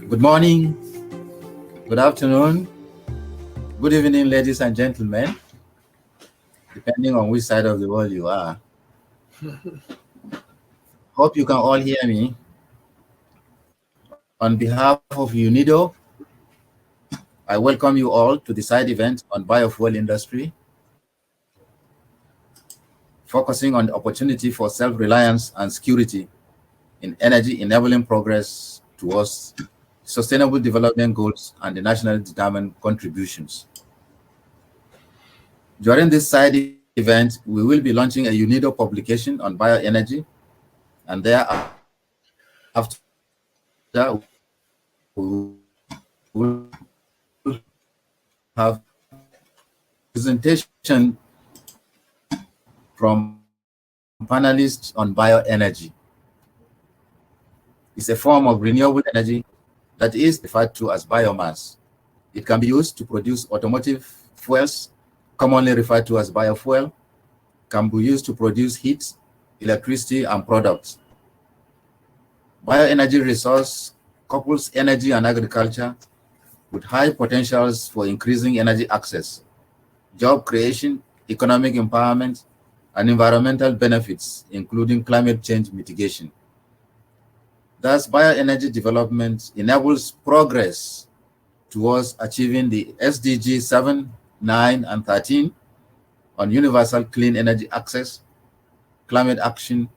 Good morning, good afternoon, good evening, ladies and gentlemen, depending on which side of the world you are. Hope you can all hear me. On behalf of UNIDO, I welcome you all to the side event on biofuel industry, focusing on the opportunity for self-reliance and security in energy, enabling progress towards sustainable development goals and the nationally determined contributions. During this side event, we will be launching a UNIDO publication on bioenergy, and thereafter we will have presentation from panelists on bioenergy. It's a form of renewable energy that is referred to as biomass. It can be used to produce automotive fuels, commonly referred to as biofuel, can be used to produce heat, electricity, and products. Bioenergy resource couples energy and agriculture with high potentials for increasing energy access, job creation, economic empowerment, and environmental benefits, including climate change mitigation. Thus, bioenergy development enables progress towards achieving the SDGs 7, 9, and 13 on universal clean energy access, climate action,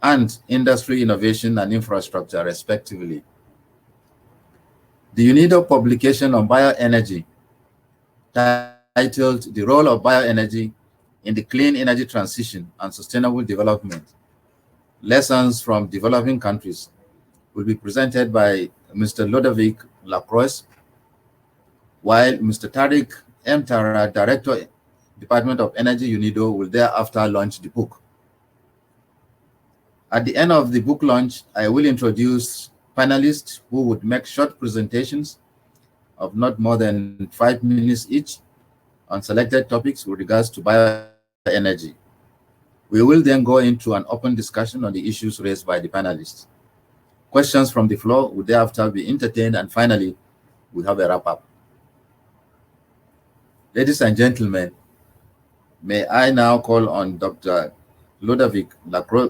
and industry innovation and infrastructure, respectively. The UNIDO publication on bioenergy, titled The Role of Bioenergy in the Clean Energy Transition and Sustainable Development, Lessons from Developing Countries, will be presented by Mr. Ludovic Lacroix, while Mr. Tariq M. Tara, Director, Department of Energy, UNIDO, will thereafter launch the book. At the end of the book launch, I will introduce panelists who would make short presentations of not more than 5 minutes each on selected topics with regards to bioenergy. We will then go into an open discussion on the issues raised by the panelists. Questions from the floor will thereafter be entertained, and finally, we have a wrap-up. Ladies and gentlemen, may I now call on Dr. Ludovic Lacroix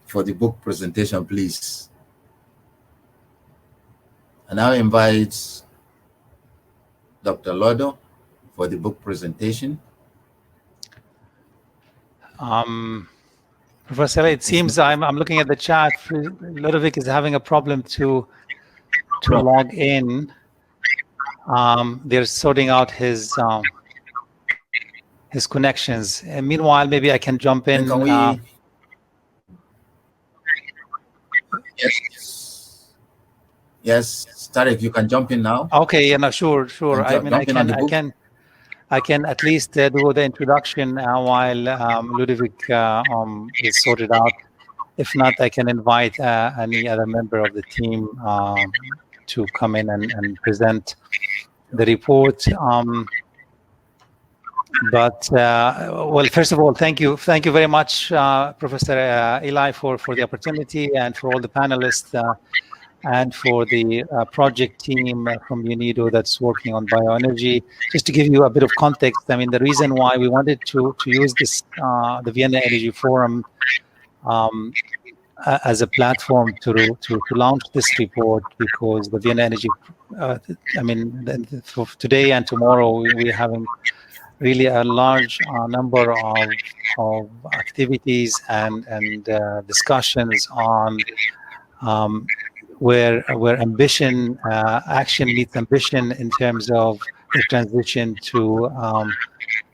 for the book presentation, please. I now invite Dr. Lodo for the book presentation. Professor, it seems I'm looking at the chat. Ludovic is having a problem to log in. They're sorting out his connections. And meanwhile, maybe I can jump in. Can we... Yes, Tariq, you can jump in now. Okay, yeah, no, sure. I mean, I can at least do the introduction while Ludovic is sorted out. If not, I can invite any other member of the team to come in and present the report. Well, first of all, thank you very much, Professor Eli, for the opportunity, and for all the panelists, and for the project team from UNIDO that's working on bioenergy. Just to give you a bit of context, I mean, the reason why we wanted to use this, the Vienna Energy Forum, as a platform to launch this report, because the Vienna Energy, I mean, for today and tomorrow, we're having really a large number of activities and discussions on where ambition, action meets ambition in terms of the transition to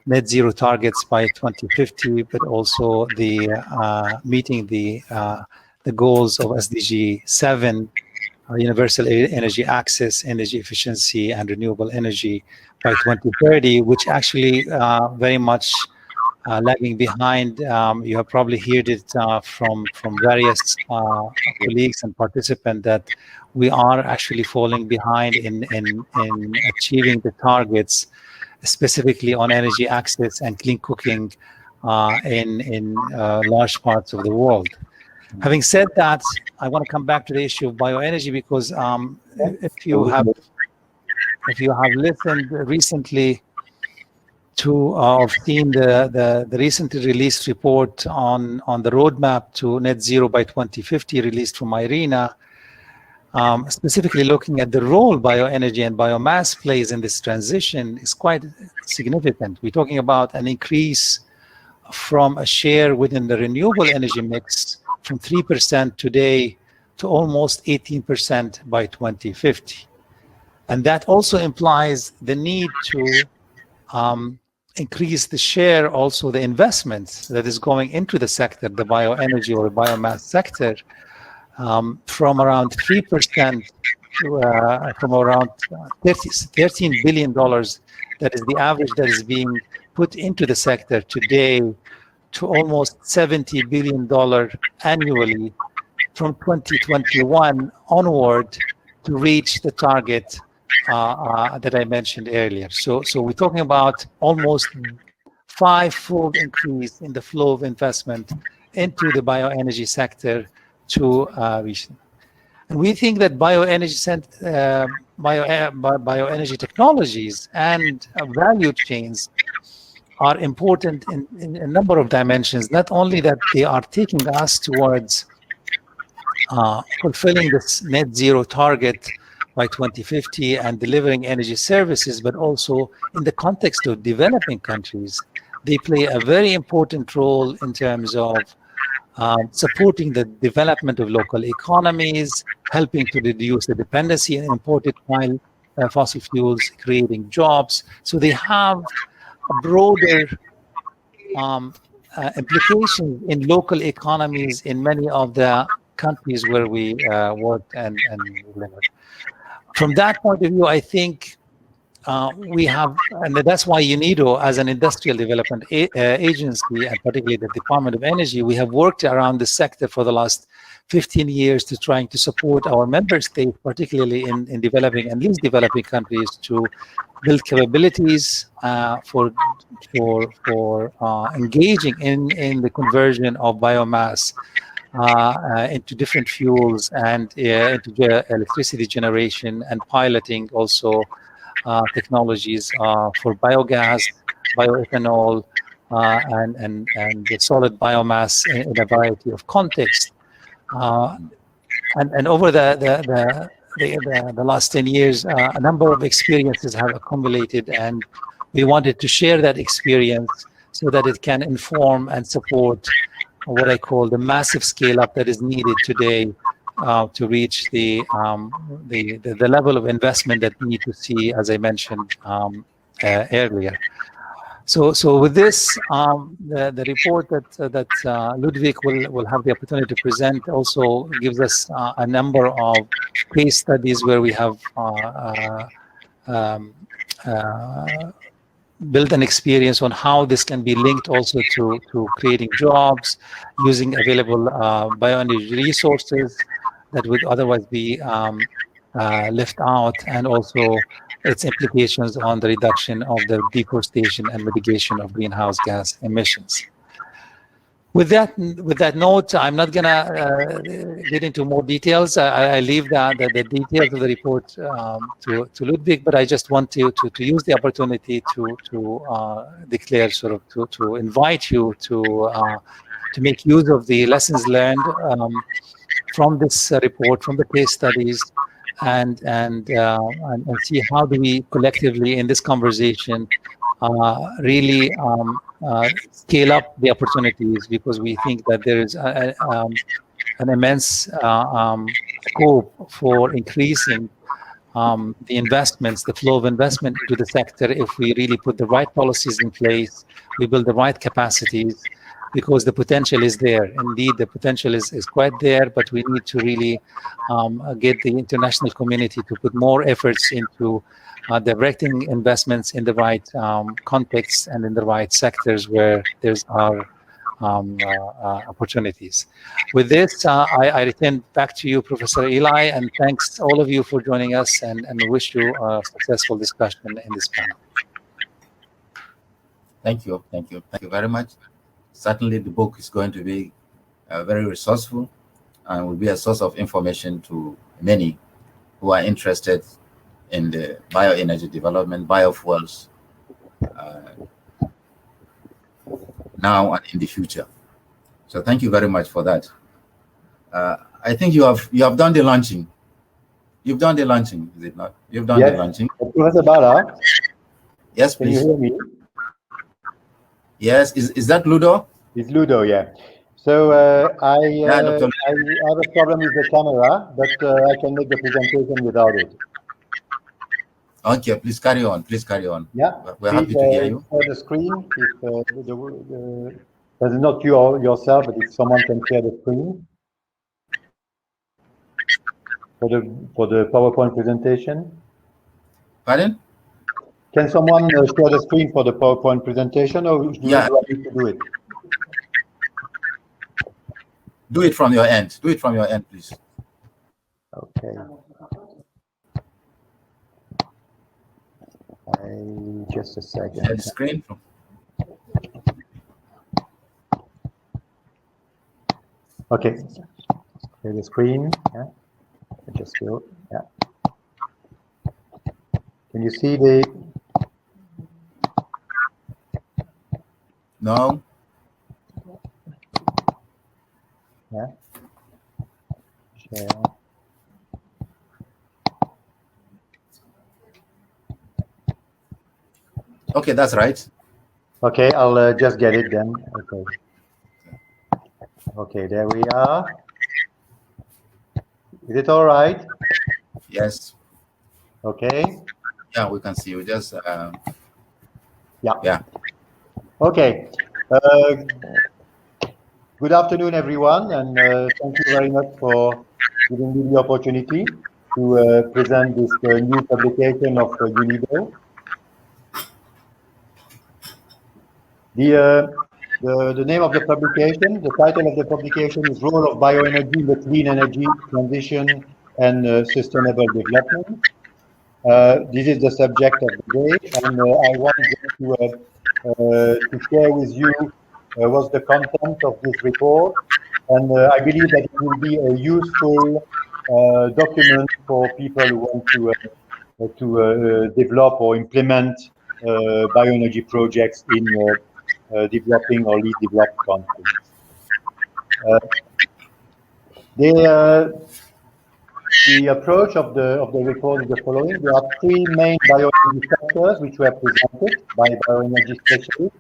net zero targets by 2050, but also the meeting the goals of SDG 7, universal energy access, energy efficiency, and renewable energy by 2030, which actually very much lagging behind. You have probably heard it from various colleagues and participants that we are actually falling behind in achieving the targets, specifically on energy access and clean cooking in large parts of the world. Having said that, I want to come back to the issue of bioenergy because if you have listened recently to or seen the recently released report on the roadmap to net zero by 2050 released from IRENA, specifically looking at the role bioenergy and biomass plays in this transition is quite significant. We're talking about an increase from a share within the renewable energy mix from 3% today to almost 18% by 2050. And that also implies the need to increase the share, also the investments that is going into the sector, the bioenergy or biomass sector, from around 3% to from around $13 billion. That is the average that is being put into the sector today, to almost $70 billion annually from 2021 onward to reach the target that I mentioned earlier. So we're talking about almost five-fold increase in the flow of investment into the bioenergy sector to reach them. And we think that bioenergy technologies and value chains are important in a number of dimensions. Not only that they are taking us towards fulfilling this net zero target by 2050 and delivering energy services, but also in the context of developing countries, they play a very important role in terms of supporting the development of local economies, helping to reduce the dependency on imported fossil fuels, creating jobs. So they have a broader implications in local economies in many of the countries where we work and live. From that point of view, I think we have, and that's why UNIDO, as an industrial development agency, and particularly the Department of Energy, we have worked around the sector for the last 15 years to trying to support our member states, particularly in developing and least developing countries, to build capabilities for engaging in the conversion of biomass into different fuels and into electricity generation, and piloting also technologies for biogas, bioethanol, and solid biomass in a variety of contexts. And over the last 10 years, a number of experiences have accumulated, and we wanted to share that experience so that it can inform and support what I call the massive scale up that is needed today to reach the level of investment that we need to see, as I mentioned earlier. So with this, the report that Ludwig will have the opportunity to present also gives us a number of case studies where we have build an experience on how this can be linked also to creating jobs, using available bioenergy resources that would otherwise be left out, and also its implications on the reduction of the deforestation and mitigation of greenhouse gas emissions. With that note, I'm not gonna get into more details. I leave the details of the report to Ludwig, but I just want to use the opportunity to declare, sort of, to invite you to make use of the lessons learned from this report, from the case studies, and see how do we collectively in this conversation really scale up the opportunities, because we think that there is an immense scope for increasing the investments, the flow of investment into the sector, if we really put the right policies in place, we build the right capacities, because the potential is there. Indeed, the potential is quite there, but we need to really get the international community to put more efforts into directing investments in the right context and in the right sectors where there's our opportunities. With this, I return back to you, Professor Eli, and thanks all of you for joining us, and wish you a successful discussion in this panel. Thank you very much. Certainly the book is going to be very resourceful and will be a source of information to many who are interested in the bioenergy development, biofuels, now and in the future. So thank you very much for that. I think you have done the launching. You've done the launching, is it not? You've done the launching. Professor Bala, yes, please. Can you hear me? Yes, is that Ludo? It's Ludo, yeah. So I have a problem with the camera, but I can make the presentation without it. Okay, please carry on. Please carry on. Yeah, we're happy to hear you. For the screen, if that's not you yourself, but if someone can share the screen for the PowerPoint presentation. Pardon? Can someone share the screen for the PowerPoint presentation, or do I need to do it? Do it from your end. Do it from your end, please. Okay. Just a second. Share the screen. Okay. Share the screen. Yeah. Just go. Yeah. Can you see the? No. Yeah. Share. Okay, that's right. Okay, I'll just get it then. Okay. Okay, there we are. Is it all right? Yes. Okay. Yeah, we can see you. Just yeah. Okay. Good afternoon, everyone, and thank you very much for giving me the opportunity to present this new publication of UNIDO. The name of the publication, the title of the publication is Role of Bioenergy in the Clean Energy Transition and Sustainable Development. This is the subject of the day, and I want to share with you what's the content of this report, and I believe that it will be a useful document for people who want to develop or implement bioenergy projects in developing or least developed countries. The approach of the report is the following. There are three main bioenergy sectors which were presented by bioenergy specialists.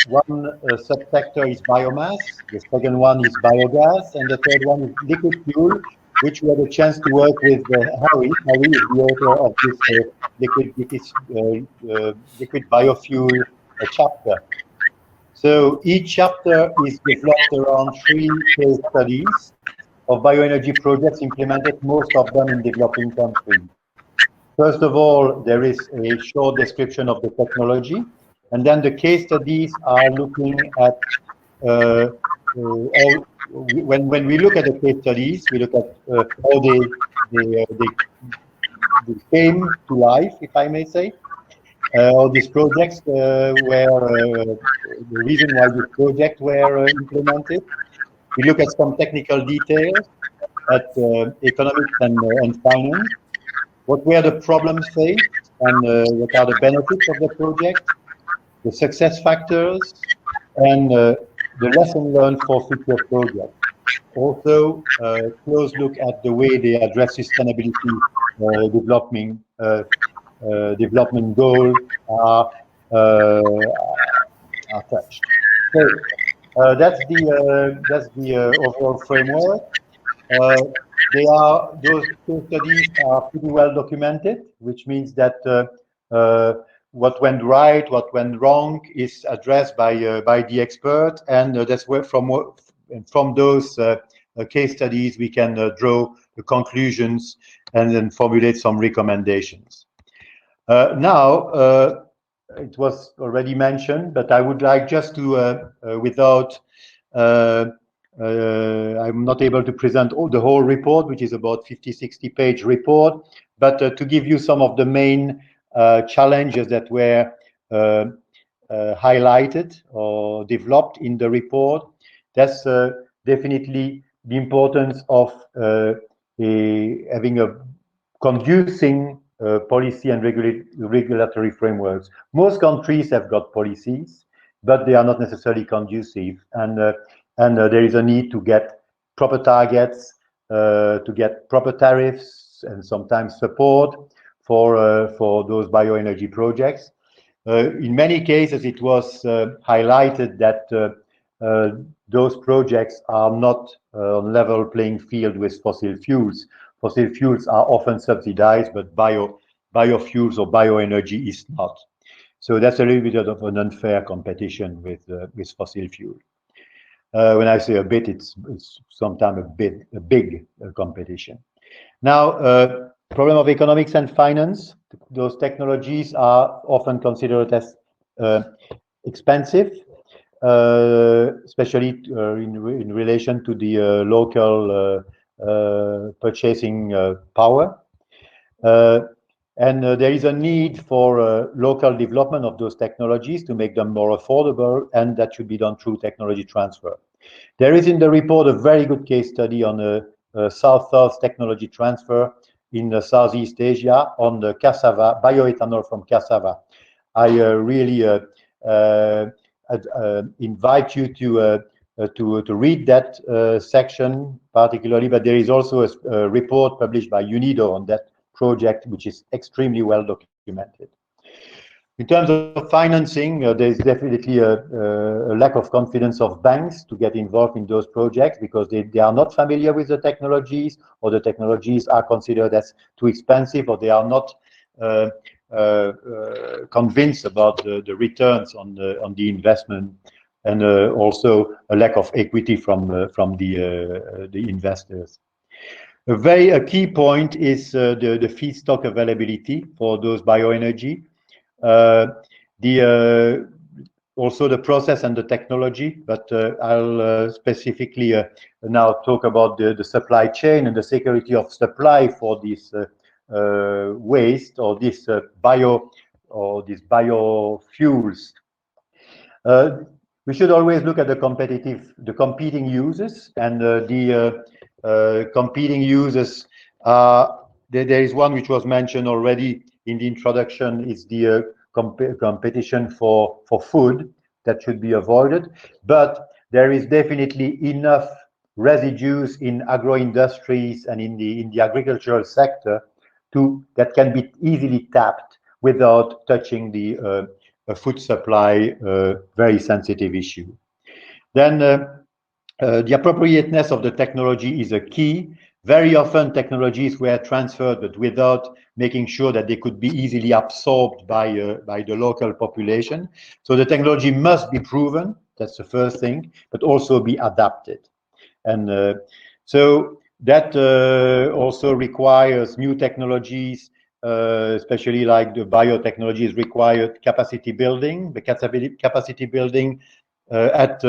One subsector is biomass, the second one is biogas, and the third one is liquid fuel, which we had a chance to work with Harry. Harry is the author of this liquid biofuel chapter. So each chapter is developed around 3 case studies of bioenergy projects implemented, most of them in developing countries. First of all, there is a short description of the technology, and then the case studies are looking at when we look at the case studies, we look at how they came to life, if I may say. All these projects were the reason why these projects were implemented. We look at some technical details, at economics and finance. What were the problems faced, and what are the benefits of the project, the success factors, and the lesson learned for future projects. Also, a close look at the way they address sustainability development goals are touched. So that's the overall framework. Those case studies are pretty well documented, which means that what went right, what went wrong is addressed by the expert, and that's where from those case studies we can draw the conclusions and then formulate some recommendations. Now, it was already mentioned, but I would like just to, without, I'm not able to present the whole report, which is about 50-60 page report, but to give you some of the main challenges that were highlighted or developed in the report. That's definitely the importance of having a conducing policy and regulatory frameworks. Most countries have got policies, but they are not necessarily conducive, and there is a need to get proper targets, to get proper tariffs, and sometimes support for those bioenergy projects. In many cases, it was highlighted that those projects are not on level playing field with fossil fuels. Fossil fuels are often subsidized, but biofuels or bioenergy is not. So that's a little bit of an unfair competition with fossil fuel. When I say a bit, it's sometimes a big competition. Now, problem of economics and finance. Those technologies are often considered as expensive, especially in relation to the local purchasing power. And there is a need for local development of those technologies to make them more affordable, and that should be done through technology transfer. There is in the report a very good case study on a South-South technology transfer in Southeast Asia on the cassava, bioethanol from cassava. I really invite you to read that section particularly, but there is also a report published by UNIDO on that project, which is extremely well documented. In terms of financing, there is definitely a lack of confidence of banks to get involved in those projects because they are not familiar with the technologies, or the technologies are considered as too expensive, or they are not convinced about the returns on the investment, and also a lack of equity from the investors. A key point is the feedstock availability for those bioenergy. Also the process and the technology, but I'll specifically now talk about the supply chain and the security of supply for this waste or this biofuels. We should always look at the competing uses, and the competing uses there is one which was mentioned already in the introduction, is the competition for food that should be avoided, but there is definitely enough residues in agro-industries and in the agricultural sector that can be easily tapped without touching the food supply, very sensitive issue. Then the appropriateness of the technology is a key. Very often technologies were transferred, but without making sure that they could be easily absorbed by the local population. So the technology must be proven, that's the first thing, but also be adapted. And so that also requires new technologies, especially like the biotechnologies required capacity building, the capacity building at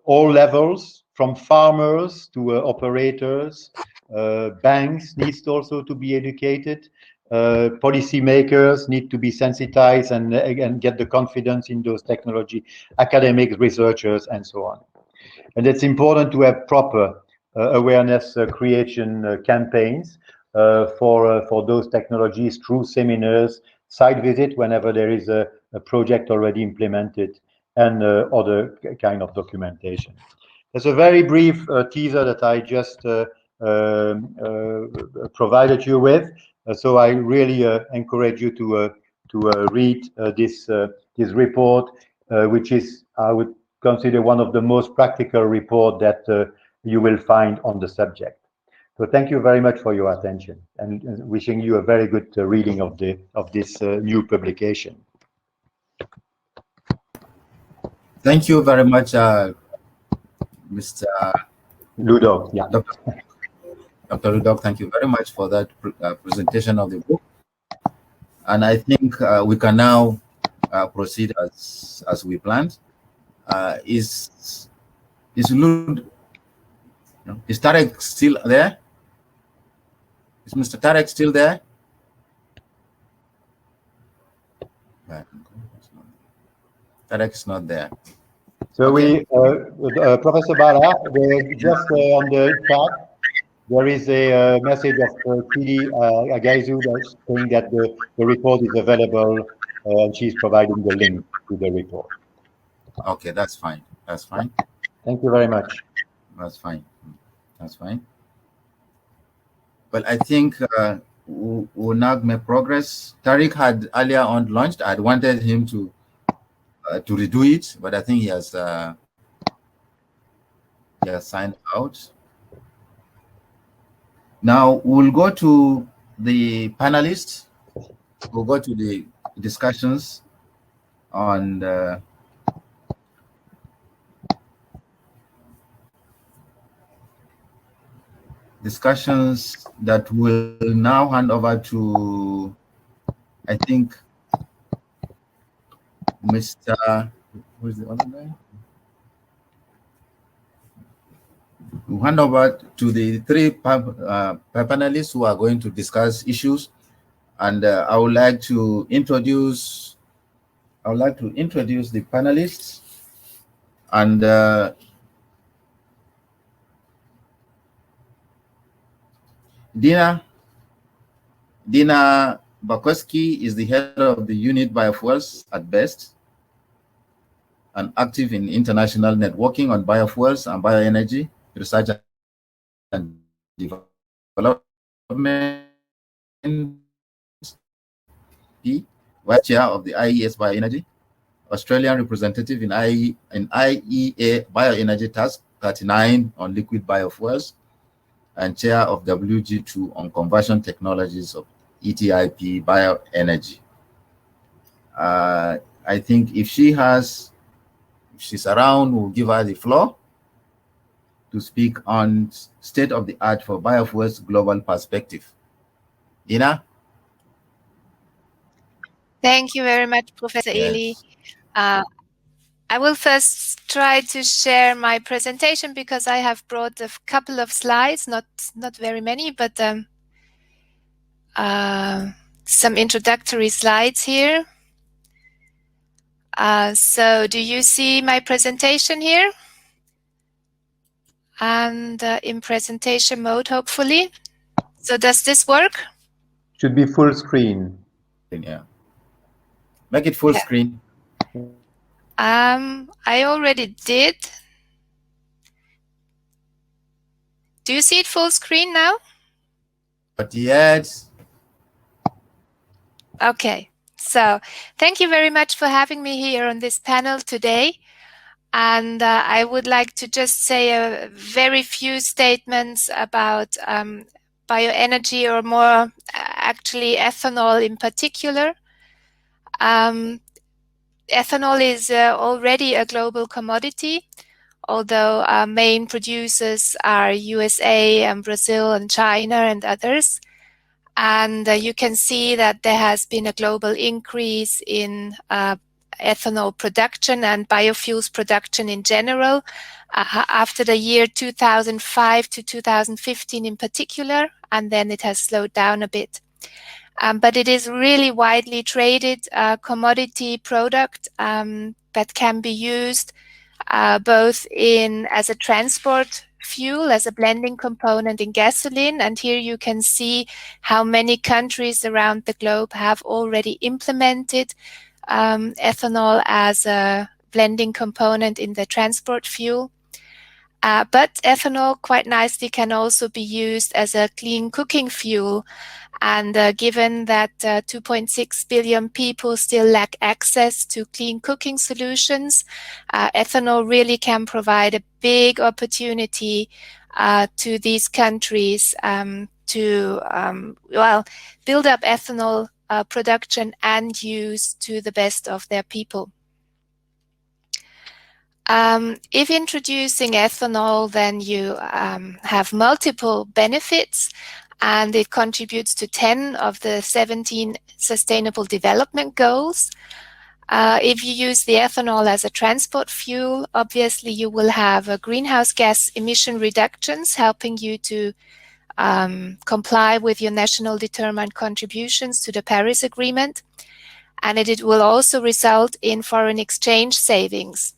all levels, from farmers to operators. Banks needs also to be educated. Policymakers need to be sensitized and get the confidence in those technology, academic researchers, and so on. And it's important to have proper awareness creation campaigns for those technologies through seminars, site visit whenever there is a project already implemented, and other kind of documentation. There's a very brief teaser that I just provided you with. So I really encourage you to read this report, which is, I would consider, one of the most practical report that you will find on the subject. So thank you very much for your attention, and wishing you a very good reading of this new publication. Thank you very much, Mr. Ludo. Yeah. Dr. Ludo, thank you very much for that presentation of the book. And I think we can now proceed as we planned. Is Tarek still there? Is Mr. Tarek still there? Tarek is not there. So Okay. Professor Bala, just on the chat, there is a message of Kili Agaizu saying that the report is available, and she's providing the link to the report. Okay, that's fine. That's fine. Thank you very much. That's fine. That's fine. Well, I think we'll now make progress. Tariq had earlier on launched. I'd wanted him to redo it, but I think he has signed out. Now we'll go to the panelists. We'll go to the discussions on the discussions that will now hand over to, I think, Mr. Who's the other guy? We'll hand over to the three panelists who are going to discuss issues, and I would like to introduce the panelists, and Dina Bakoski is the head of the unit biofuels at BEST, and active in international networking on biofuels and bioenergy research and development. Vice chair of the IES Bioenergy, Australian representative in IEA Bioenergy Task 39 on liquid biofuels, and chair of WG2 on conversion technologies of ETIP bioenergy. I think if she's around, we'll give her the floor to speak on state of the art for biofuels global perspective. Dina? Thank you very much, Professor Eli. I will first try to share my presentation because I have brought a couple of slides, not very many, but some introductory slides here. So do you see my presentation here? And in presentation mode, hopefully. So does this work? Should be full screen. Yeah. Make it full screen. I already did. Do you see it full screen now? But yet. Okay. So thank you very much for having me here on this panel today. And I would like to just say a very few statements about bioenergy, or more actually ethanol in particular. Ethanol is already a global commodity, although our main producers are USA and Brazil and China and others. And you can see that there has been a global increase in ethanol production and biofuels production in general after the year 2005 to 2015 in particular, and then it has slowed down a bit. But it is really widely traded commodity product that can be used both as a transport fuel, as a blending component in gasoline. And here you can see how many countries around the globe have already implemented ethanol as a blending component in the transport fuel. But ethanol quite nicely can also be used as a clean cooking fuel. And given that 2.6 billion people still lack access to clean cooking solutions, ethanol really can provide a big opportunity to these countries to build up ethanol production and use to the best of their people. If introducing ethanol, then you have multiple benefits, and it contributes to 10 of the 17 Sustainable Development Goals. If you use the ethanol as a transport fuel, obviously you will have greenhouse gas emission reductions, helping you to comply with your national determined contributions to the Paris Agreement. And it will also result in foreign exchange savings.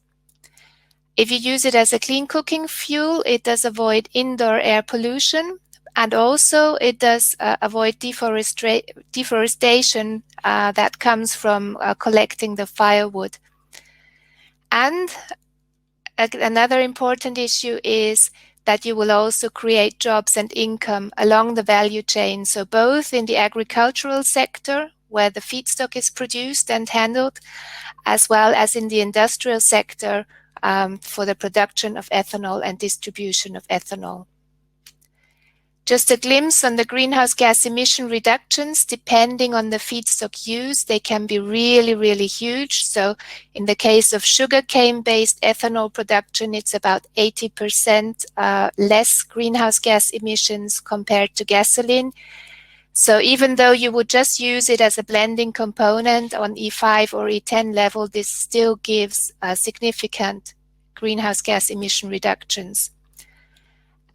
If you use it as a clean cooking fuel, it does avoid indoor air pollution, and also it does avoid deforestation that comes from collecting the firewood. And another important issue is that you will also create jobs and income along the value chain. So both in the agricultural sector, where the feedstock is produced and handled, as well as in the industrial sector for the production of ethanol and distribution of ethanol. Just a glimpse on the greenhouse gas emission reductions. Depending on the feedstock used, they can be really, really huge. So in the case of sugarcane-based ethanol production, it's about 80% less greenhouse gas emissions compared to gasoline. So even though you would just use it as a blending component on E5 or E10 level, this still gives significant greenhouse gas emission reductions.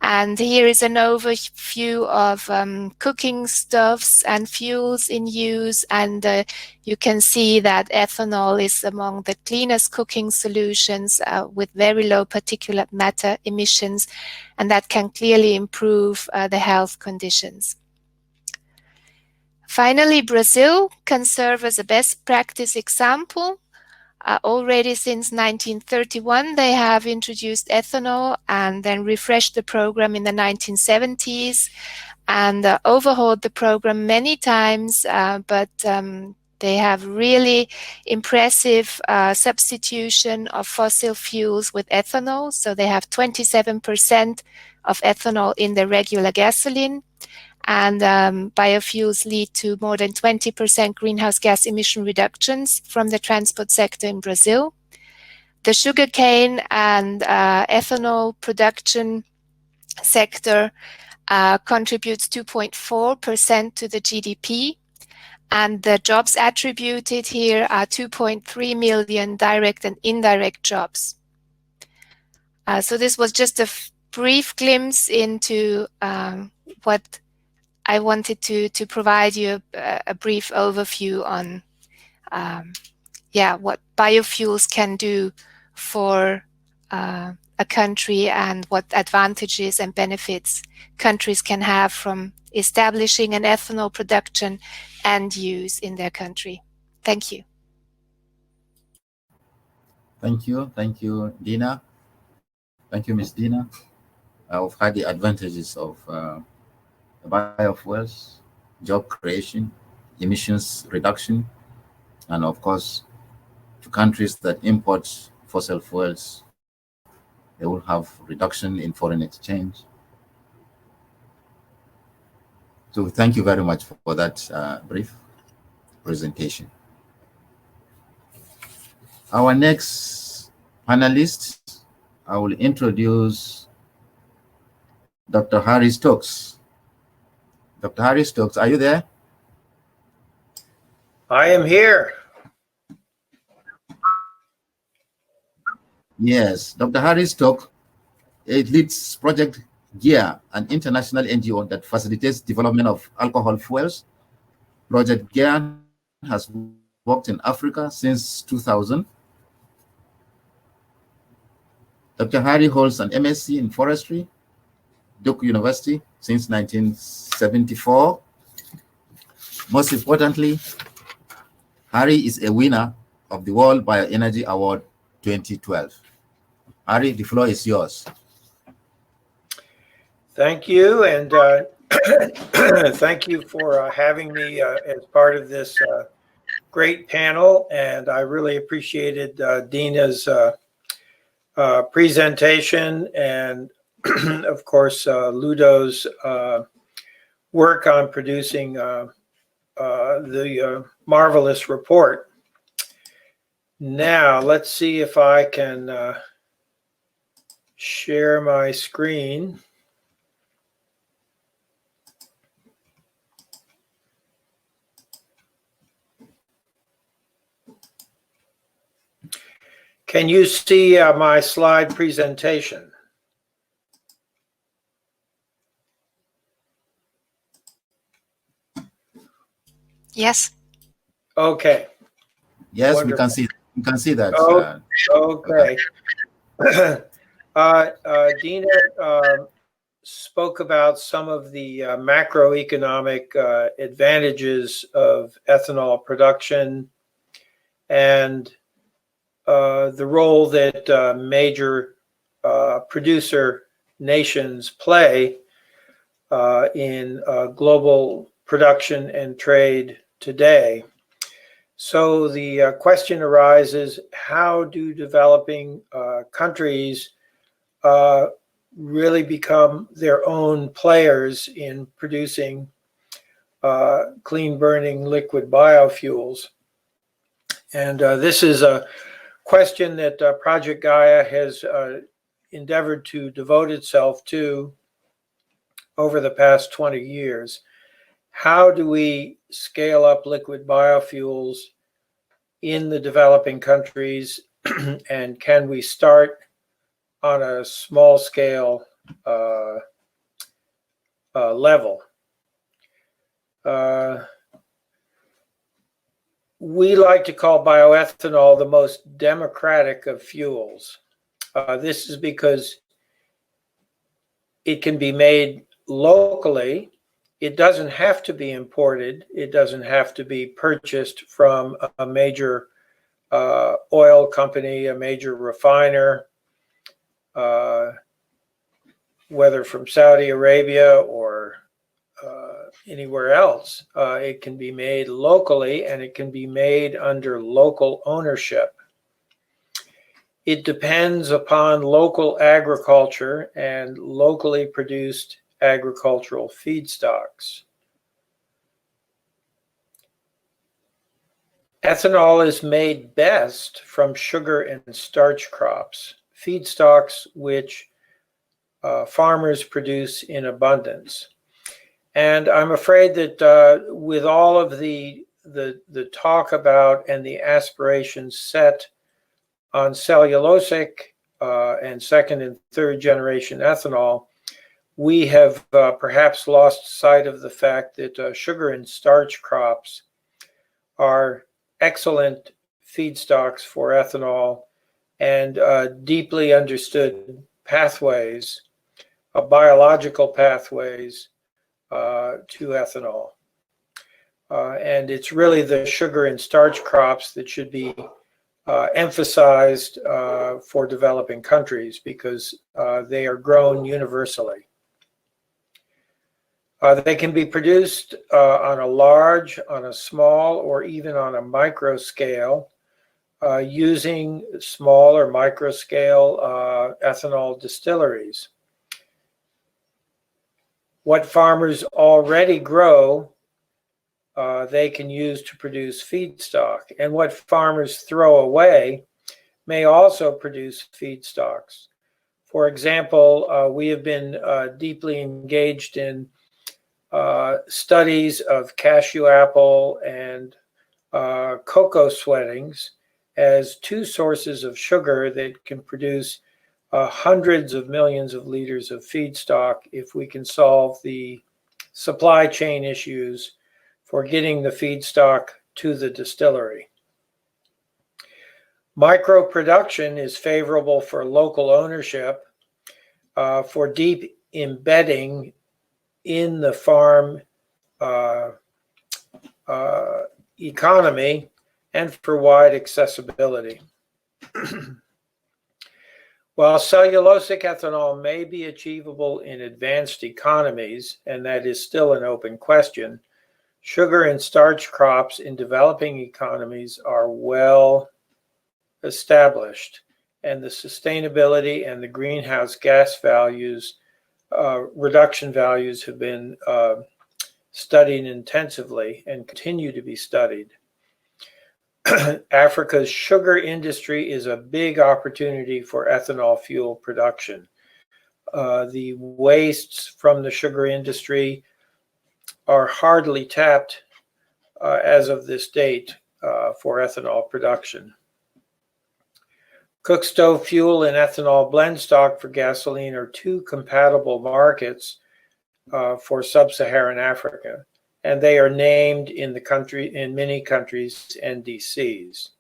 And here is an overview of cooking stoves and fuels in use. And you can see that ethanol is among the cleanest cooking solutions with very low particulate matter emissions, and that can clearly improve the health conditions. Finally, Brazil can serve as a best practice example. Already since 1931, they have introduced ethanol and then refreshed the program in the 1970s and overhauled the program many times, but they have really impressive substitution of fossil fuels with ethanol. So they have 27% of ethanol in the regular gasoline. And biofuels lead to more than 20% greenhouse gas emission reductions from the transport sector in Brazil. The sugarcane and ethanol production sector contributes 2.4% to the GDP. And the jobs attributed here are 2.3 million direct and indirect jobs. So this was just a brief glimpse into what I wanted to provide you a brief overview on what biofuels can do for a country and what advantages and benefits countries can have from establishing an ethanol production and use in their country. Thank you. Thank you, Dina. Thank you, Ms. Dina. I've had the advantages of biofuels, job creation, emissions reduction, and of course, to countries that import fossil fuels, they will have reduction in foreign exchange. So thank you very much for that brief presentation. Our next panelist, I will introduce Dr. Harry Stokes. Dr. Harry Stokes, are you there? I am here. Yes, Dr. Harry Stokes, it leads Project GEAR, an international NGO that facilitates development of alcohol fuels. Project GEAR has worked in Africa since 2000. Dr. Harry holds an MSc in forestry, Duke University since 1974. Most importantly, Harry is a winner of the World Bioenergy Award 2012. Harry, the floor is yours. Thank you, and thank you for having me as part of this great panel. And I really appreciated Dina's presentation, and of course Ludo's work on producing the marvelous report. Now let's see if I can share my screen. Can you see my slide presentation? Yes. Okay. Yes, Wonderful. we can see that. Okay. Dina spoke about some of the macroeconomic advantages of ethanol production and the role that major producer nations play in global production and trade today. So the question arises, how do developing countries really become their own players in producing clean burning liquid biofuels? And this is a question that Project Gaia has endeavored to devote itself to over the past 20 years. How do we scale up liquid biofuels in the developing countries, and can we start on a small scale level? We like to call bioethanol the most democratic of fuels. This is because it can be made locally. It doesn't have to be imported. It doesn't have to be purchased from a major oil company, a major refiner, whether from Saudi Arabia or anywhere else. It can be made locally, and it can be made under local ownership. It depends upon local agriculture and locally produced agricultural feedstocks. Ethanol is made best from sugar and starch crops, feedstocks which farmers produce in abundance. And I'm afraid that with all of the talk about and the aspirations set on cellulosic and second and third generation ethanol, we have perhaps lost sight of the fact that sugar and starch crops are excellent feedstocks for ethanol and deeply understood pathways, biological pathways to ethanol. And it's really the sugar and starch crops that should be emphasized for developing countries because they are grown universally. They can be produced on a large, on a small, or even on a micro scale using small or micro scale ethanol distilleries. What farmers already grow, they can use to produce feedstock. And what farmers throw away may also produce feedstocks. For example, we have been deeply engaged in studies of cashew apple and cocoa sweatings as two sources of sugar that can produce hundreds of millions of liters of feedstock if we can solve the supply chain issues for getting the feedstock to the distillery. Micro production is favorable for local ownership, for deep embedding in the farm economy, and for wide accessibility. While cellulosic ethanol may be achievable in advanced economies, and that is still an open question, sugar and starch crops in developing economies are well established, and the sustainability and the greenhouse gas values, reduction values have been studied intensively and continue to be studied. Africa's sugar industry is a big opportunity for ethanol fuel production. The wastes from the sugar industry are hardly tapped as of this date for ethanol production. Cook stove fuel and ethanol blend stock for gasoline are two compatible markets for sub-Saharan Africa, and they are named in many countries NDCs.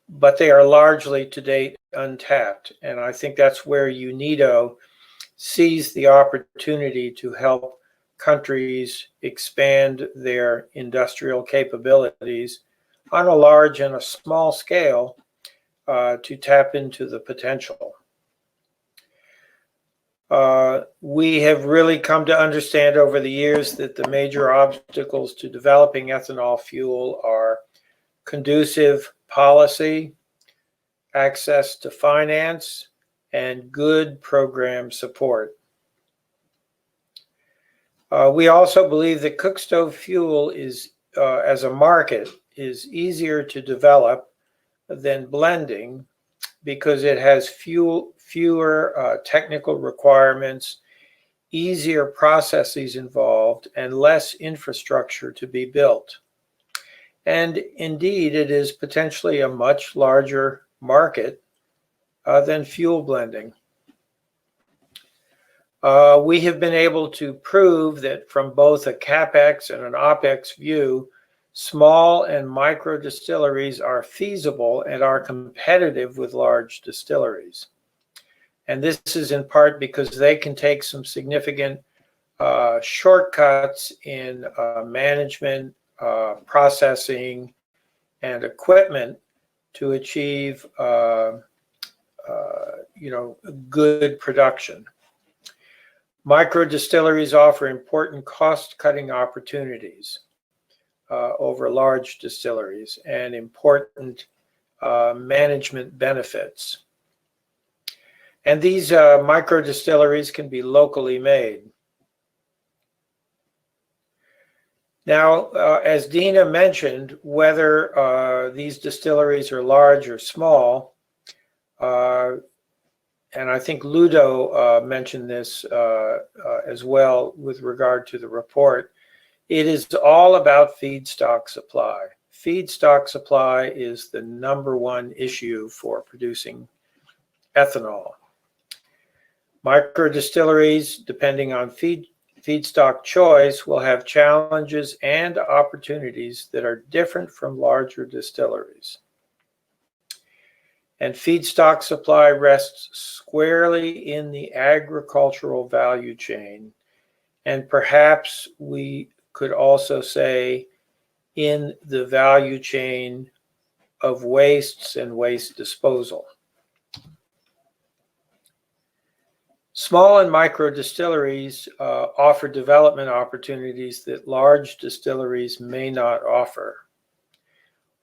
but they are largely to date untapped. And I think that's where UNIDO sees the opportunity to help countries expand their industrial capabilities on a large and a small scale to tap into the potential. We have really come to understand over the years that the major obstacles to developing ethanol fuel are conducive policy, access to finance, and good program support. We also believe that cookstove fuel is, as a market, is easier to develop than blending because it has fewer technical requirements, easier processes involved, and less infrastructure to be built. And indeed, it is potentially a much larger market than fuel blending. We have been able to prove that from both a CapEx and an OpEx view, small and micro distilleries are feasible and are competitive with large distilleries. And this is in part because they can take some significant shortcuts in management, processing, and equipment to achieve good production. Micro distilleries offer important cost-cutting opportunities over large distilleries and important management benefits. And these micro distilleries can be locally made. Now, as Dina mentioned, whether these distilleries are large or small, and I think Ludo mentioned this as well with regard to the report, it is all about feedstock supply. Feedstock supply is the #1 issue for producing ethanol. Micro distilleries, depending on feedstock choice, will have challenges and opportunities that are different from larger distilleries. And feedstock supply rests squarely in the agricultural value chain, and perhaps we could also say in the value chain of wastes and waste disposal. Small and micro distilleries offer development opportunities that large distilleries may not offer.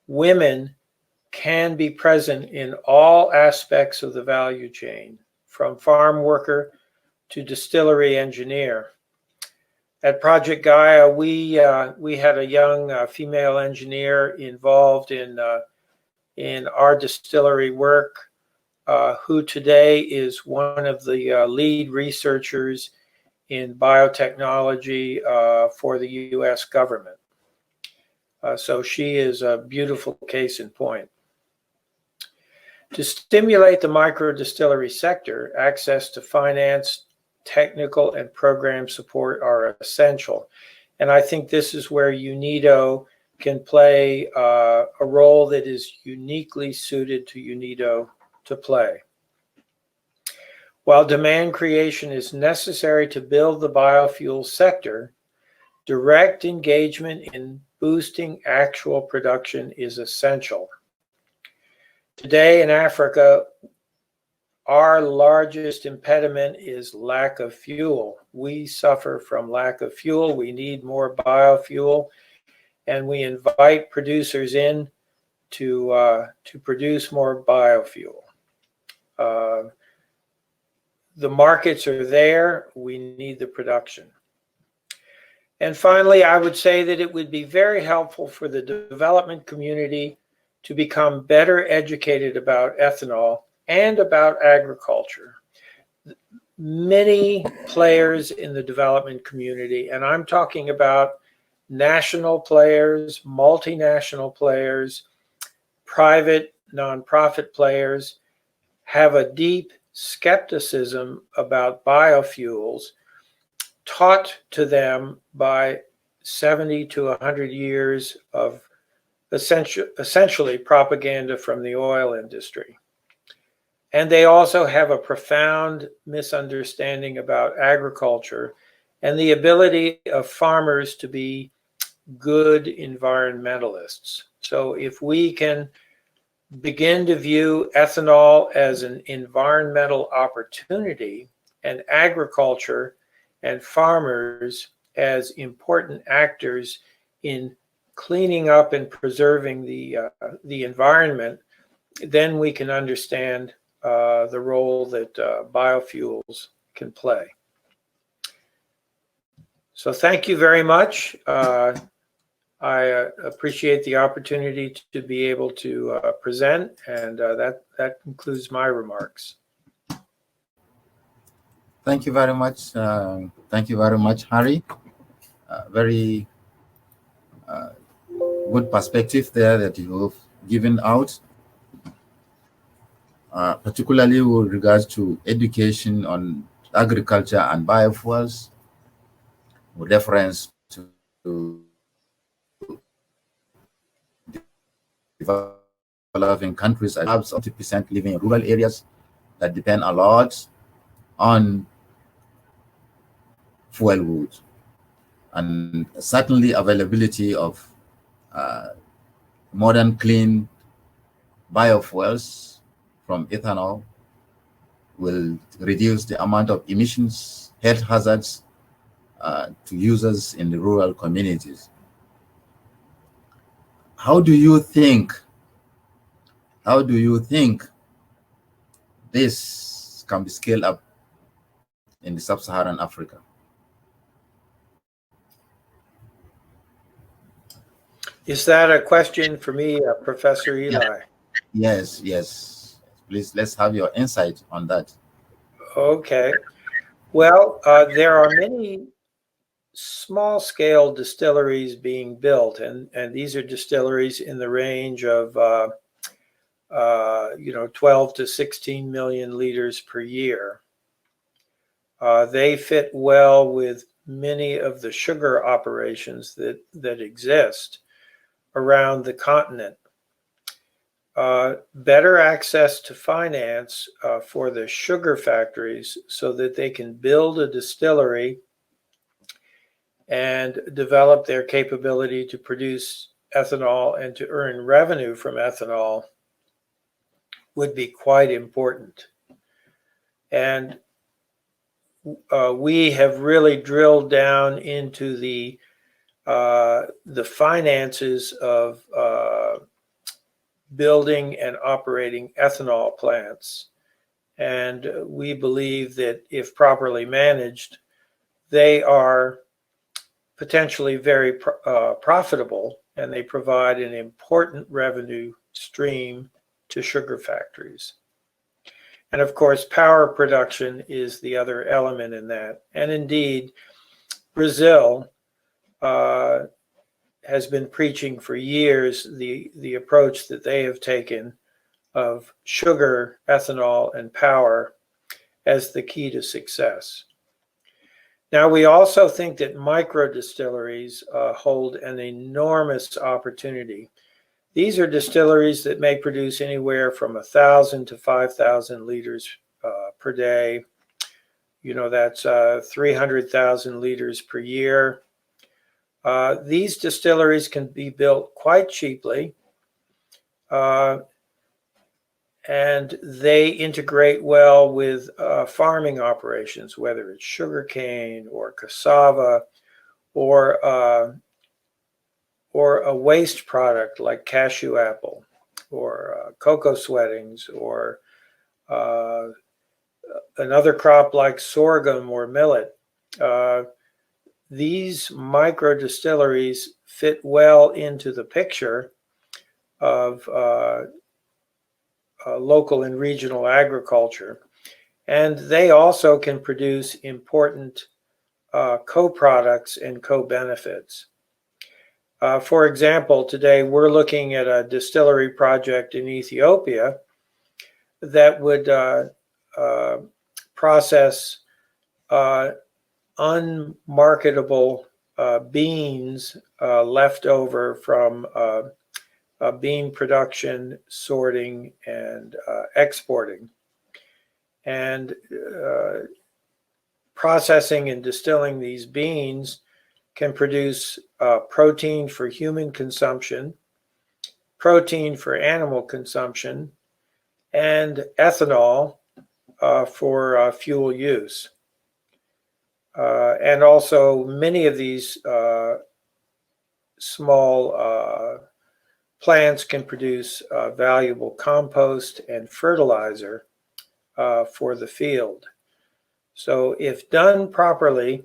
Women can be present in all aspects of the value chain, from farm worker to distillery engineer. At Project Gaia, we had a young female engineer involved in our distillery work, who today is one of the lead researchers in biotechnology for the US government. So she is a beautiful case in point. To stimulate the micro distillery sector, access to finance, technical, and program support are essential. And I think this is where UNIDO can play a role that is uniquely suited to UNIDO to play. While demand creation is necessary to build the biofuel sector, direct engagement in boosting actual production is essential. Today in Africa, our largest impediment is lack of fuel. We suffer from lack of fuel. We need more biofuel, and we invite producers in to produce more biofuel. The markets are there. We need the production. And finally, I would say that it would be very helpful for the development community to become better educated about ethanol and about agriculture. Many players in the development community, and I'm talking about national players, multinational players, private nonprofit players, have a deep skepticism about biofuels taught to them by 70 to 100 years of essentially propaganda from the oil industry. And they also have a profound misunderstanding about agriculture and the ability of farmers to be good environmentalists. So if we can begin to view ethanol as an environmental opportunity and agriculture and farmers as important actors in cleaning up and preserving the environment, then we can understand the role that biofuels can play. So thank you very much. I appreciate the opportunity to be able to present, and that concludes my remarks. Thank you very much. Thank you very much, Harry. Very good perspective there that you've given out, particularly with regards to education on agriculture and biofuels, with reference to developing countries, as 70% living in rural areas that depend a lot on fuel wood, and certainly availability of modern clean biofuels from ethanol will reduce the amount of emissions, health hazards to users in the rural communities. How do you think this can be scaled up in the sub-Saharan Africa? Is that a question for me, Professor Eli? Yes, yes. Please, let's have your insight on that. Okay. Well, there are many small-scale distilleries being built, and these are distilleries in the range of 12 to 16 million liters per year. They fit well with many of the sugar operations that exist around the continent. Better access to finance for the sugar factories so that they can build a distillery and develop their capability to produce ethanol and to earn revenue from ethanol would be quite important. And we have really drilled down into the finances of building and operating ethanol plants. And we believe that if properly managed, they are potentially very profitable, and they provide an important revenue stream to sugar factories. And of course, power production is the other element in that. And indeed, Brazil has been preaching for years the approach that they have taken of sugar, ethanol, and power as the key to success. Now, we also think that micro distilleries hold an enormous opportunity. These are distilleries that may produce anywhere from 1,000 to 5,000 liters per day. You know, that's 300,000 liters per year. These distilleries can be built quite cheaply, and they integrate well with farming operations, whether it's sugarcane or cassava or a waste product like cashew apple or cocoa sweatings or another crop like sorghum or millet. These micro distilleries fit well into the picture of local and regional agriculture, and they also can produce important co-products and co-benefits. For example, today we're looking at a distillery project in Ethiopia that would process unmarketable beans left over from bean production, sorting, and exporting. And processing and distilling these beans can produce protein for human consumption, protein for animal consumption, and ethanol for fuel use. And also many of these small plants can produce valuable compost and fertilizer for the field. So if done properly,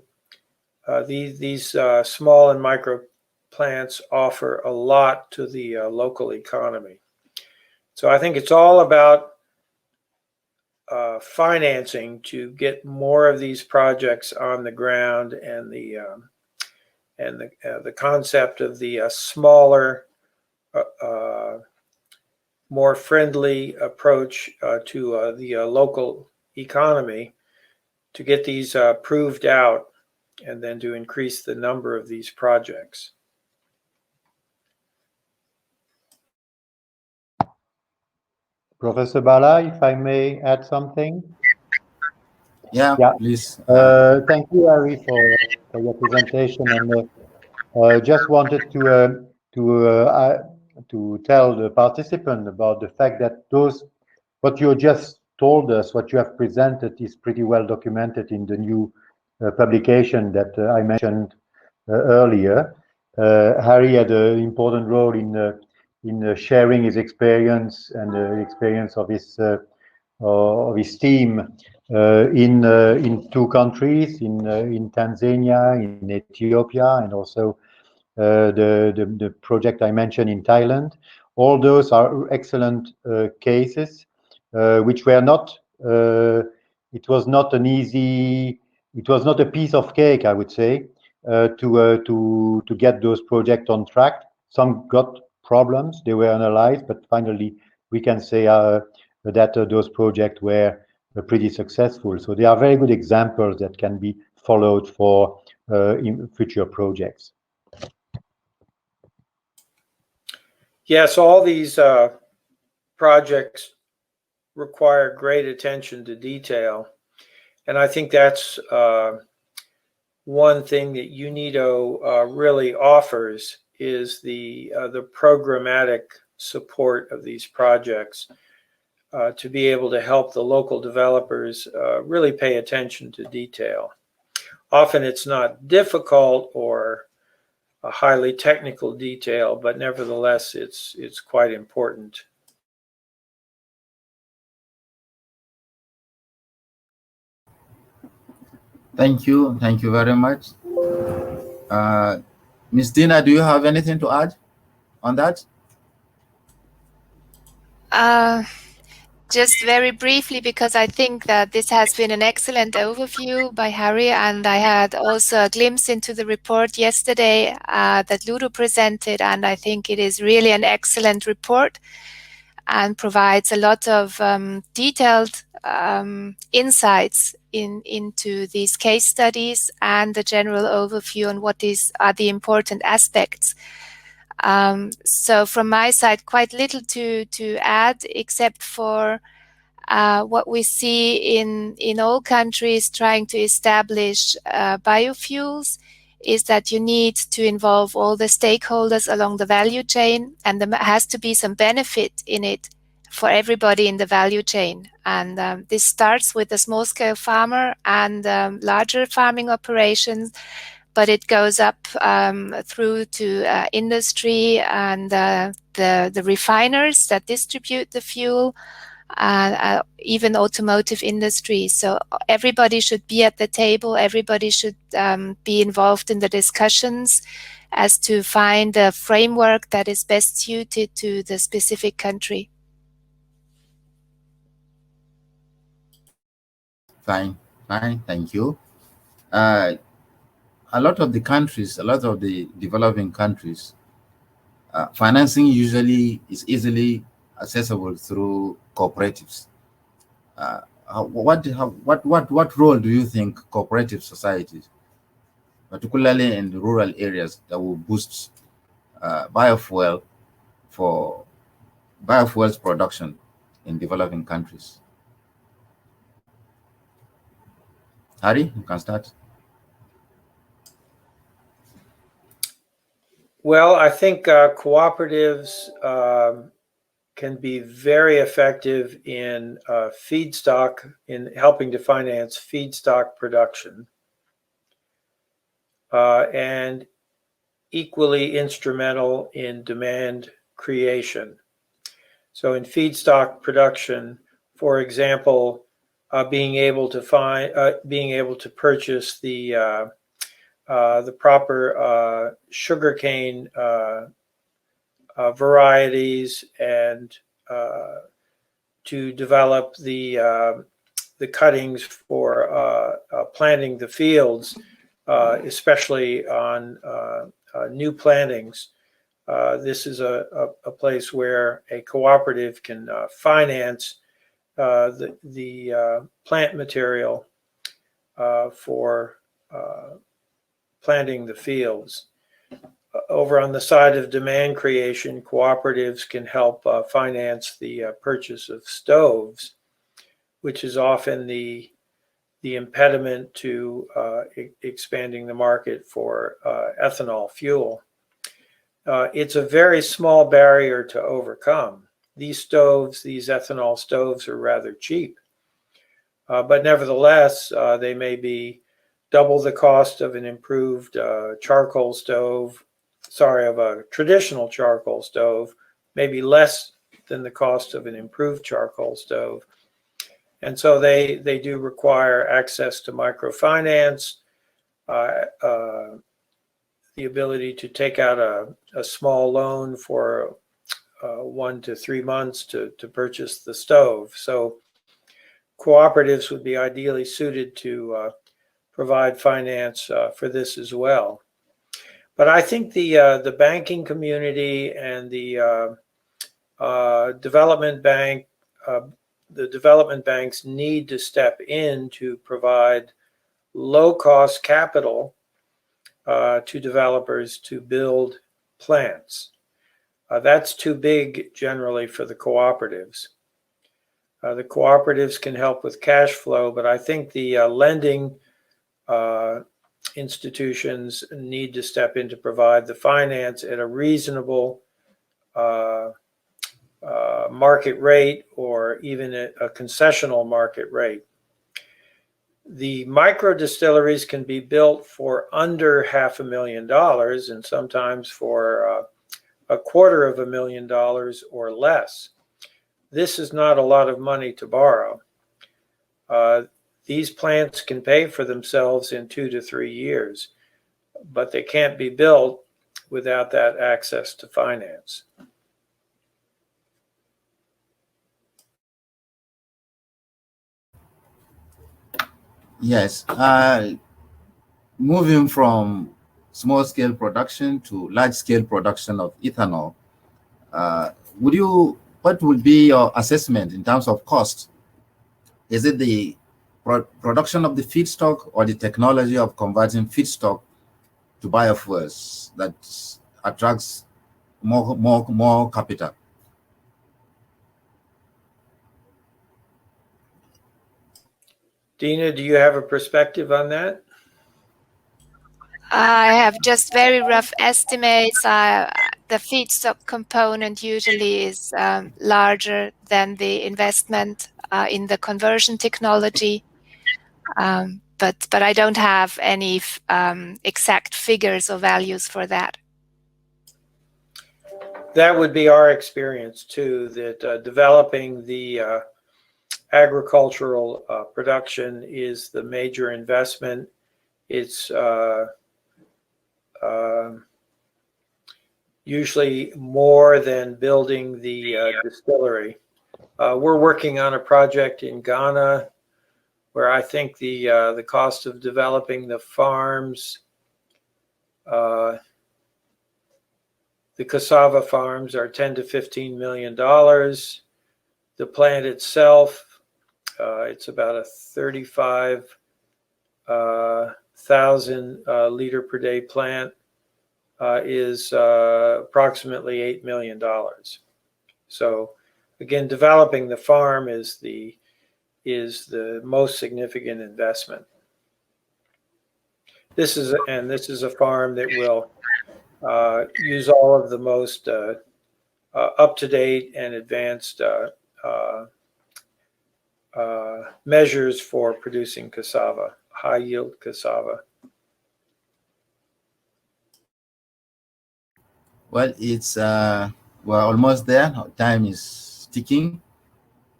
these small and micro plants offer a lot to the local economy. So I think it's all about financing to get more of these projects on the ground, and the concept of the smaller, more friendly approach to the local economy to get these proved out, and then to increase the number of these projects. Professor Bala, if I may add something. Yeah, please. Thank you, Harry, for your presentation, and just wanted to tell the participant about the fact that what you just told us, what you have presented, is pretty well documented in the new publication that I mentioned earlier. Harry had an important role in sharing his experience and the experience of his team in two countries, in Tanzania, in Ethiopia, and also the project I mentioned in Thailand. All those are excellent cases, which were not. It was not an easy. It was not a piece of cake, I would say, to get those projects on track. Some got problems; they were analyzed, but finally we can say that those projects were pretty successful. So they are very good examples that can be followed for in future projects. Yes, all these projects require great attention to detail. And I think that's one thing that UNIDO really offers, is the programmatic support of these projects to be able to help the local developers really pay attention to detail. Often it's not difficult or a highly technical detail, but nevertheless, it's quite important. Thank you very much. Ms. Dina, do you have anything to add on that? Just very briefly, because I think that this has been an excellent overview by Harry, and I had also a glimpse into the report yesterday that Ludo presented, and I think it is really an excellent report and provides a lot of detailed insights into these case studies and the general overview on what are the important aspects. So from my side, quite little to add, except for what we see in all countries trying to establish biofuels, is that you need to involve all the stakeholders along the value chain, and there has to be some benefit in it for everybody in the value chain. And this starts with the small-scale farmer and larger farming operations, but it goes up through to industry and the refiners that distribute the fuel, even automotive industry. So everybody should be at the table. Everybody should be involved in the discussions as to find a framework that is best suited to the specific country. Fine, thank you. A lot of the countries, a lot of the developing countries, financing usually is easily accessible through cooperatives. What role do you think cooperative societies, particularly in the rural areas, that will boost biofuel for biofuels production in developing countries? Harry, you can start. Well, I think cooperatives can be very effective in feedstock, in helping to finance feedstock production, and equally instrumental in demand creation. So in feedstock production, for example, being able to purchase the proper sugarcane varieties, and to develop the cuttings for planting the fields, especially on new plantings. This is a place where a cooperative can finance the plant material for planting the fields. Over on the side of demand creation, cooperatives can help finance the purchase of stoves, which is often the impediment to expanding the market for ethanol fuel. It's a very small barrier to overcome. These stoves, these ethanol stoves, are rather cheap, but nevertheless, they may be double the cost of an improved charcoal stove, of a traditional charcoal stove, maybe less than the cost of an improved charcoal stove. And so they do require access to microfinance, the ability to take out a small loan for 1 to 3 months to purchase the stove. So cooperatives would be ideally suited to provide finance for this as well. But I think the banking community and the development banks need to step in to provide low-cost capital to developers to build plants. That's too big generally for the cooperatives. The cooperatives can help with cash flow, but I think the lending institutions need to step in to provide the finance at a reasonable market rate, or even a concessional market rate. The micro distilleries can be built for under $500,000 and sometimes for $250,000 or less. This is not a lot of money to borrow. These plants can pay for themselves in 2 to 3 years, but they can't be built without that access to finance. Yes. Moving from small-scale production to large-scale production of ethanol, what would be your assessment in terms of cost? Is it the production of the feedstock or the technology of converting feedstock to biofuels that attracts more capital? Dina, do you have a perspective on that? I have just very rough estimates. The feedstock component usually is larger than the investment in the conversion technology, but I don't have any exact figures or values for that. That would be our experience too, that developing the agricultural production is the major investment. It's usually more than building the distillery. We're working on a project in Ghana where I think the cost of developing the farms, the cassava farms, are $10 to $15 million. The plant itself, it's about a 35,000 liter per day plant. is approximately $8 million. So again, developing the farm is the most significant investment. This is a farm that will use all of the most up-to-date and advanced measures for producing cassava, high-yield cassava. Well, it's we're almost there. Time is ticking.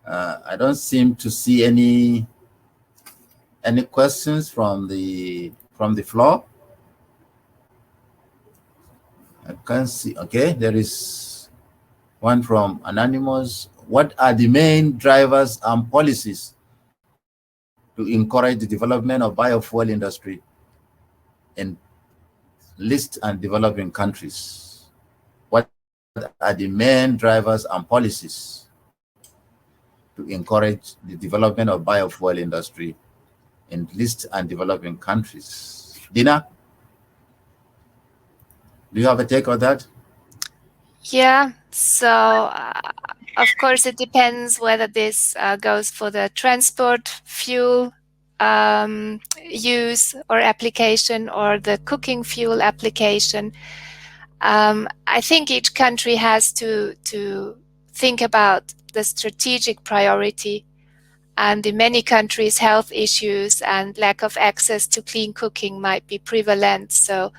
I don't seem to see any questions from the floor. I can't see. Okay, there is one from Anonymous. What are the main drivers and policies to encourage the development of biofuel industry in least and developing countries? What are the main drivers and policies to encourage the development of biofuel industry in least and developing countries? Dina, do you have a take on that? Yeah, so of course it depends whether this goes for the transport fuel use or application or the cooking fuel application. I think each country has to think about the strategic priority, and in many countries health issues and lack of access to clean cooking might be prevalent, so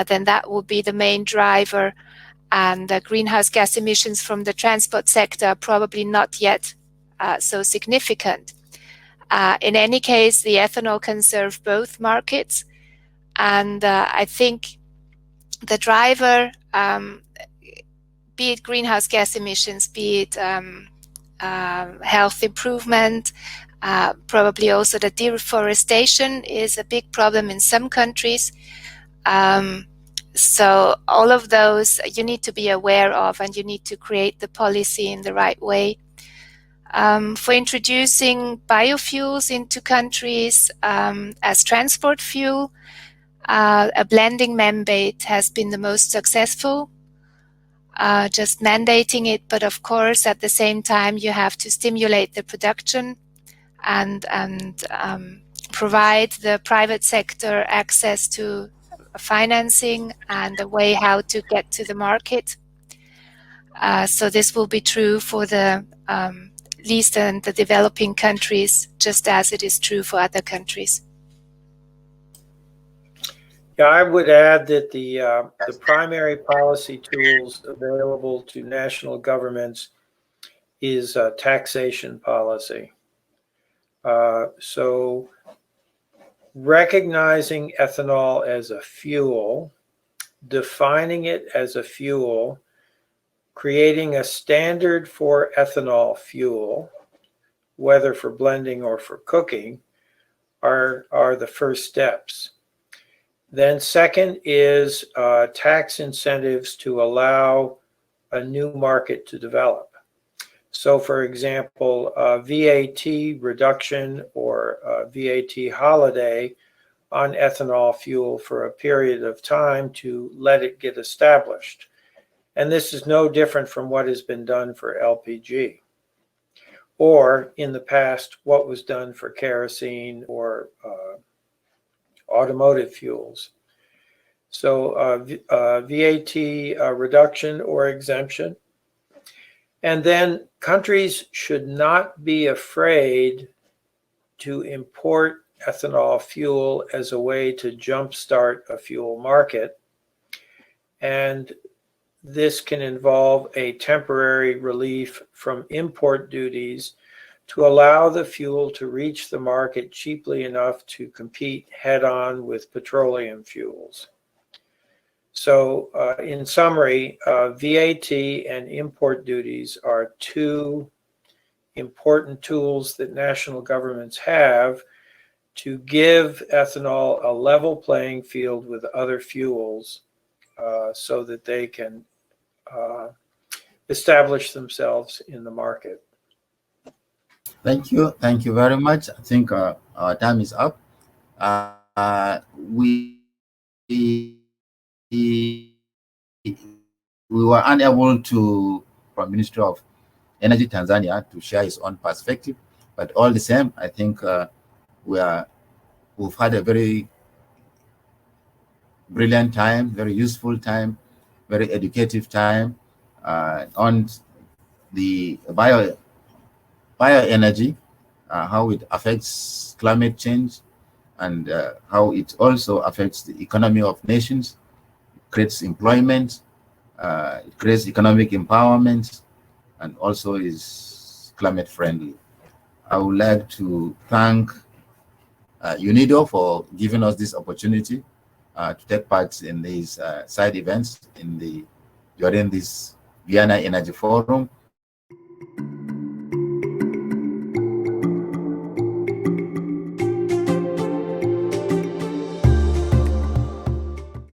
then that will be the main driver. And the greenhouse gas emissions from the transport sector are probably not yet so significant. In any case, the ethanol can serve both markets, and I think the driver, be it greenhouse gas emissions, be it health improvement, probably also the deforestation is a big problem in some countries. So all of those you need to be aware of, and you need to create the policy in the right way. For introducing biofuels into countries as transport fuel, a blending mandate has been the most successful, just mandating it, but of course at the same time you have to stimulate the production and provide the private sector access to financing and a way how to get to the market. So this will be true for the least and the developing countries, just as it is true for other countries. Yeah, I would add that the primary policy tools available to national governments is taxation policy. So recognizing ethanol as a fuel, defining it as a fuel, creating a standard for ethanol fuel, whether for blending or for cooking, are the first steps. Then second is tax incentives to allow a new market to develop. So for example, VAT reduction or VAT holiday on ethanol fuel for a period of time to let it get established. And this is no different from what has been done for LPG, or in the past, what was done for kerosene or automotive fuels. So VAT reduction or exemption. And then countries should not be afraid to import ethanol fuel as a way to jumpstart a fuel market. And this can involve a temporary relief from import duties to allow the fuel to reach the market cheaply enough to compete head-on with petroleum fuels. So in summary, VAT and import duties are two important tools that national governments have to give ethanol a level playing field with other fuels so that they can establish themselves in the market. Thank you. Thank you very much. I think our time is up. We were unable to, from Ministry of Energy Tanzania, to share his own perspective. But all the same, I think we've had a very brilliant time, very useful time, very educative time on the bioenergy, how it affects climate change, and how it also affects the economy of nations, creates employment, it creates economic empowerment, and also is climate friendly. I would like to thank UNIDO for giving us this opportunity to take part in these side events during this Vienna Energy Forum.